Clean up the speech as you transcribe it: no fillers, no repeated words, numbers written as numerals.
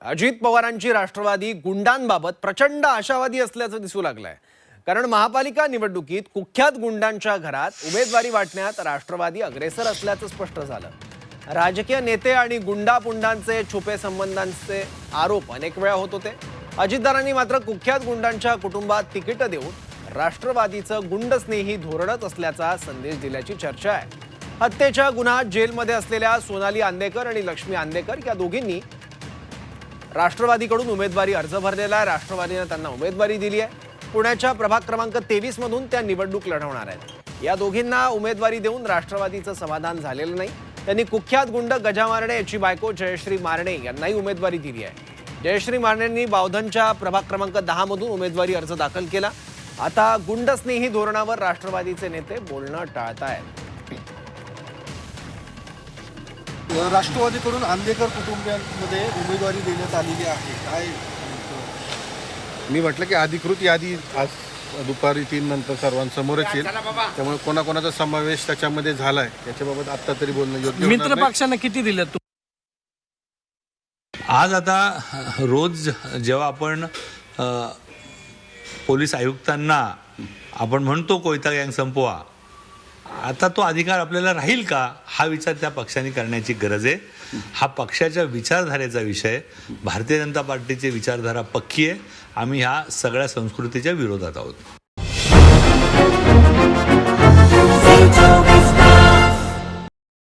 अजित पवारांची राष्ट्रवादी गुंडांबाबत प्रचंड आशावादी असल्याचं दिसू लागलंय। कारण महापालिका निवडणुकीत कुख्यात गुंडांच्या घरात उमेदवारी वाटण्यात राष्ट्रवादी अग्रेसर असल्याचं स्पष्ट झालं। राजकीय नेते आणि गुंडापुंडांचे छुपे संबंधांचे आरोप अनेक वेळा होत होते। अजितदारांनी मात्र कुख्यात गुंडांच्या कुटुंबात तिकीट देऊन राष्ट्रवादीचं गुंडस्नेही धोरणच असल्याचा संदेश दिल्याची चर्चा आहे। हत्येच्या गुन्ह्यात जेलमध्ये असलेल्या सोनाली आंदेकर आणि लक्ष्मी आंदेकर या दोघींनी राष्ट्रवादीकडून उमेदवारी अर्ज भरलेला आहे। राष्ट्रवादीने त्यांना उमेदवारी दिली आहे। पुण्याच्या प्रभाग क्रमांक 23 मधून त्या निवडणूक लढवणार आहेत। या दोघींना उमेदवारी देऊन राष्ट्रवादीचं समाधान झालेलं नाही। त्यांनी कुख्यात गुंड गजा मारणे याची बायको जयश्री मारणे यांनाही उमेदवारी दिली आहे। जयश्री मारणेंनी बावधनच्या प्रभाग क्रमांक 10 मधून उमेदवारी अर्ज दाखल केला। आता गुंडस्नेही धोरणावर राष्ट्रवादीचे नेते बोलणं टाळतायत। राष्ट्रवादीकडून आंदेकर कुटुंबियांमध्ये उमेदवारी देण्यात आलेली आहे। काय मी म्हटलं की अधिकृत यादी आज दुपारी 3 नंतर सर्वांसमोरच येईल। त्यामुळे कोणाकोणाचा समावेश त्याच्यामध्ये झालाय याच्याबाबत आता तरी बोलणं योग्य होणार मित्र नाही। पक्षांना किती दिलं तू? आज आता रोज जेव्हा आपण पोलीस आयुक्तांना आपण म्हणतो कोयता गँग संपवा, आता तो अधिकार आपल्याला राहील का हा विचार त्या पक्षाने करण्याची गरज आहे। हा पक्षाच्या विचारधारेचा विषय। भारतीय जनता पार्टीची विचारधारा पक्की आहे। आम्ही ह्या सगळ्या संस्कृतीच्या विरोधात आहोत।